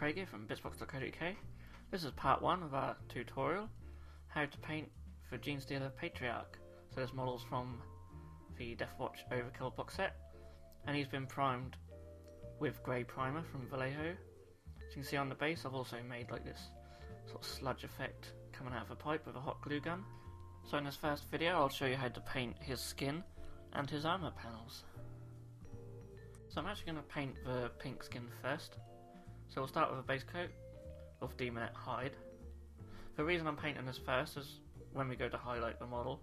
Craig here from bitsbox.co.uk. This is part 1 of our tutorial, how to paint for Genestealer Patriarch. So this model's from the Deathwatch Overkill box set, and he's been primed with grey primer from Vallejo. As you can see on the base, I've also made like this sort of sludge effect coming out of a pipe with a hot glue gun. So in this first video I'll show you how to paint his skin and his armour panels. So I'm actually going to paint the pink skin first. So we'll start with a base coat of Daemonette Hide. The reason I'm painting this first is when we go to highlight the model,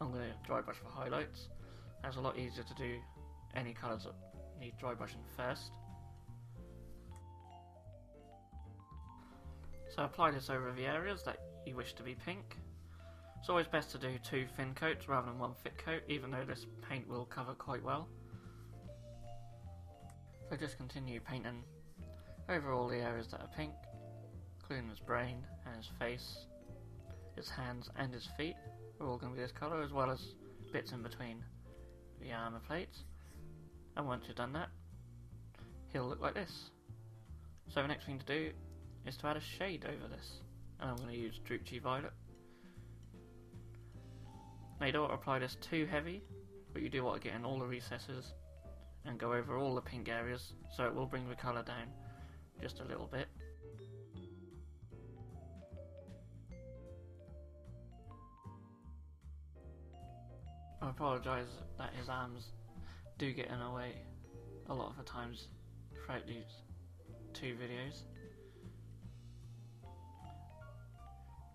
I'm going to dry brush for highlights. It's a lot easier to do any colours that need dry brushing first. So apply this over the areas that you wish to be pink. It's always best to do 2 thin coats rather than 1 thick coat, even though this paint will cover quite well. So just continue painting over all the areas that are pink, including his brain and his face, his hands and his feet are all going to be this colour, as well as bits in between the armour plates. And once you've done that, he'll look like this. So the next thing to do is to add a shade over this, and I'm going to use Druchi Violet. Now you don't want to apply this too heavy, but you do want to get in all the recesses and go over all the pink areas, so it will bring the colour down just a little bit. I apologise that his arms do get in the way a lot of the times throughout these 2 videos.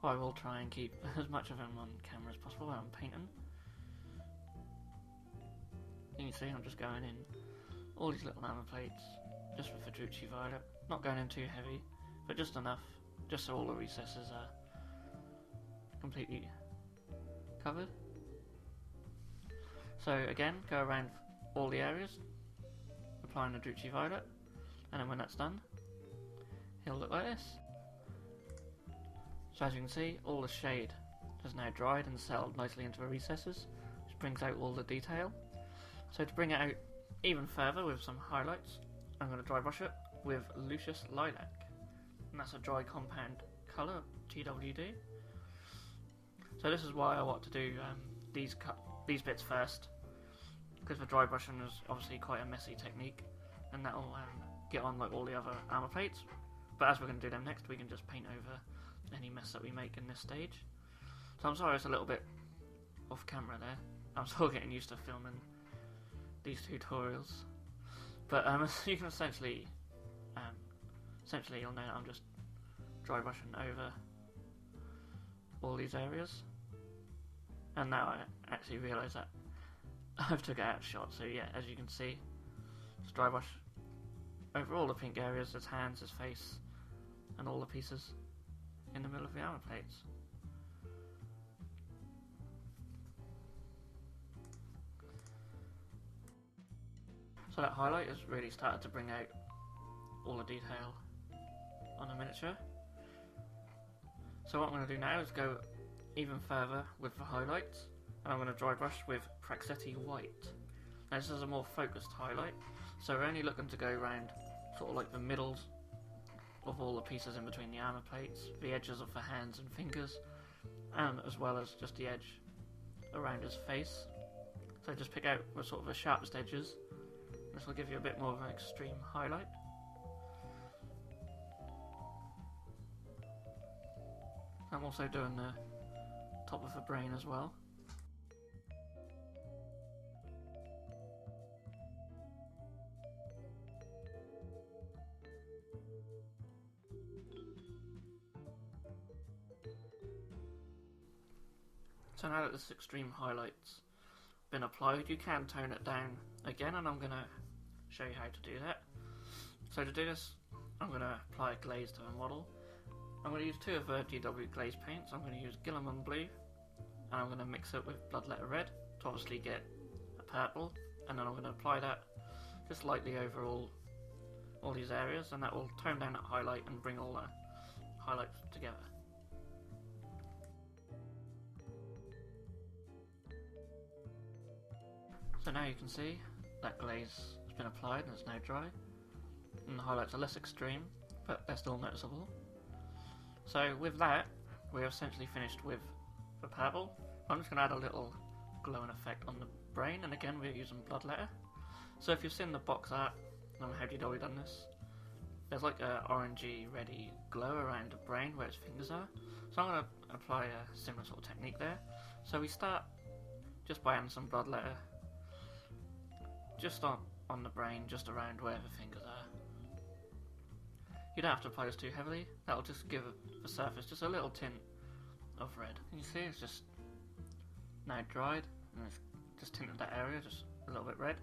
I will try and keep as much of him on camera as possible when I'm painting. You can see I'm just going in all these little armour plates, just with the Druchi Violet. Not going in too heavy, but just enough, just so all the recesses are completely covered. So again, go around all the areas, applying the Druchi Violet, and then when that's done, he'll look like this. So as you can see, all the shade has now dried and settled nicely into the recesses, which brings out all the detail. So to bring it out even further with some highlights, I'm going to dry brush it with Lucius Lilac, and that's a dry compound colour, GWD. So this is why I want to do these bits first, because the dry brushing is obviously quite a messy technique, and that will get on like all the other armour plates. But as we're going to do them next, we can just paint over any mess that we make in this stage. So I'm sorry it's a little bit off camera there. I'm still getting used to filming these tutorials, but you can essentially you'll know that I'm just dry brushing over all these areas, and now I actually realise that I've took it out of shot. So yeah, as you can see, just dry brush over all the pink areas, his hands, his face, and all the pieces in the middle of the armour plates. So that highlight has really started to bring out all the detail on the miniature. So what I'm going to do now is go even further with the highlights, and I'm going to dry brush with Praxeti White. Now this is a more focused highlight, so we're only looking to go around sort of like the middles of all the pieces in between the armour plates, the edges of the hands and fingers, and as well as just the edge around his face. So just pick out the sort of the sharpest edges. This will give you a bit more of an extreme highlight. I'm also doing the top of the brain as well. So now that this extreme highlight's been applied, you can tone it down again, and I'm going to show you how to do that. So to do this, I'm going to apply a glaze to the model. I'm going to use 2 of the GW glaze paints. I'm going to use Guilliman Blue, and I'm going to mix it with Bloodletter Red to obviously get a purple, and then I'm going to apply that just lightly over all these areas, and that will tone down that highlight and bring all the highlights together. So now you can see that glaze has been applied and it's now dry, and the highlights are less extreme, but they're still noticeable. So with that, we're essentially finished with the purple. I'm just going to add a little glowing effect on the brain, and again we're using Bloodletter. So if you've seen the box art, have you already done this? There's like a orangey, reddy glow around the brain where its fingers are. So I'm going to apply a similar sort of technique there. So we start just by adding some Bloodletter just on the brain, just around where the fingers are. You don't have to apply this too heavily, that'll just give the surface just a little tint of red. And you see it's just now dried, and it's just tinted that area just a little bit red.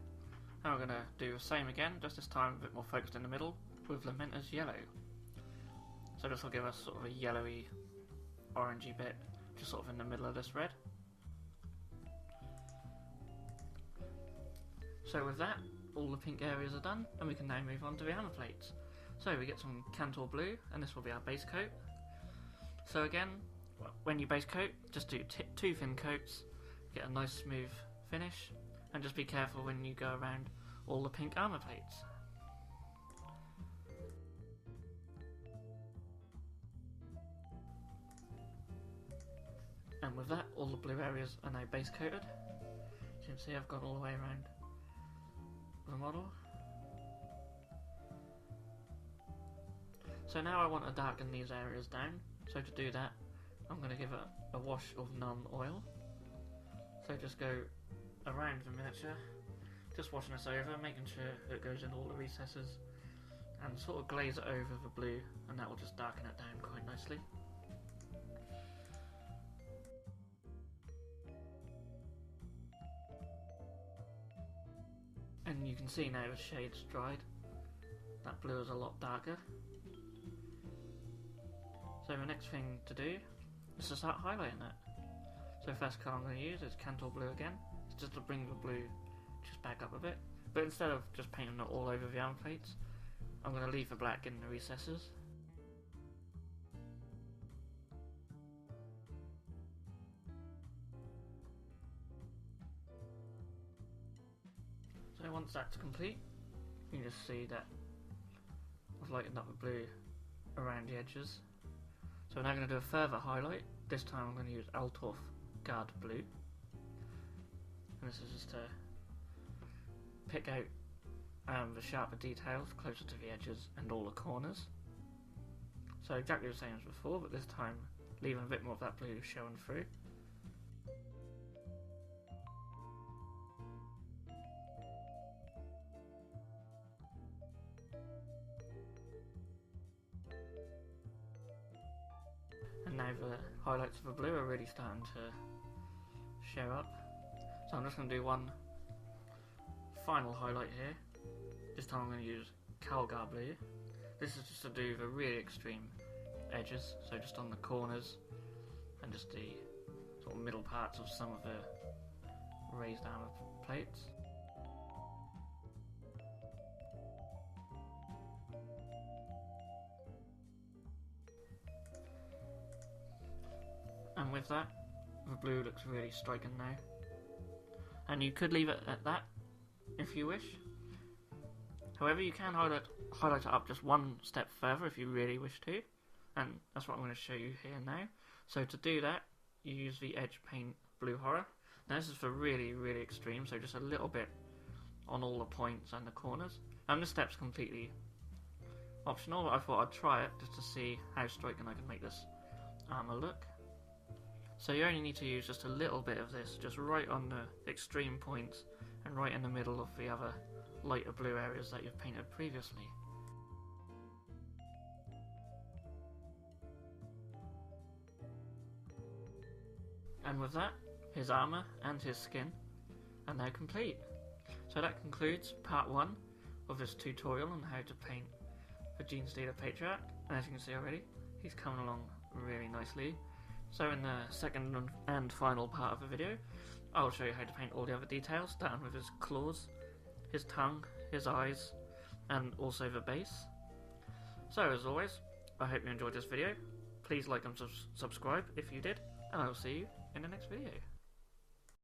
And we're going to do the same again, just this time a bit more focused in the middle, with Lamenters Yellow. So this will give us sort of a yellowy, orangey bit, just sort of in the middle of this red. So with that, all the pink areas are done, and we can now move on to the armour plates. So we get some Kantor Blue, and this will be our base coat. So again, when you base coat, just do 2 thin coats, get a nice smooth finish, and just be careful when you go around all the pink armour plates. And with that, all the blue areas are now base coated. As you can see, I've gone all the way around the model. So now I want to darken these areas down. So to do that, I'm going to give it a wash of Nuln Oil. So just go around the miniature, just washing this over, making sure it goes in all the recesses, and sort of glaze it over the blue, and that will just darken it down quite nicely. And you can see now the shade's dried. That blue is a lot darker. So the next thing to do is to start highlighting it. So the first colour I'm going to use is Kantor Blue again. It's just to bring the blue just back up a bit. But instead of just painting it all over the armour plates, I'm going to leave the black in the recesses. So once that's complete, you can just see that I've lightened up the blue around the edges. So we're now going to do a further highlight. This time I'm going to use Altdorf Blue. And this is just to pick out the sharper details closer to the edges and all the corners. So exactly the same as before, but this time leaving a bit more of that blue showing through. And now the highlights of the blue are really starting to show up. So I'm just going to do one final highlight here. This time I'm going to use Altdorf Blue. This is just to do the really extreme edges, so just on the corners and just the sort of middle parts of some of the raised armour plates. And with that, the blue looks really striking now. And you could leave it at that if you wish. However, you can highlight it up just one step further if you really wish to. And that's what I'm going to show you here now. So to do that, you use the Edge Paint Blue Horror. Now this is for really, really extreme, so just a little bit on all the points and the corners. And this step's completely optional, but I thought I'd try it just to see how striking I can make this armour look. So you only need to use just a little bit of this, just right on the extreme points and right in the middle of the other lighter blue areas that you've painted previously. And with that, his armour and his skin are now complete. So that concludes part 1 of this tutorial on how to paint the Genestealer Patriarch. And as you can see already, he's coming along really nicely. So in the second and final part of the video, I'll show you how to paint all the other details, starting with his claws, his tongue, his eyes, and also the base. So as always, I hope you enjoyed this video. Please like and subscribe if you did, and I will see you in the next video.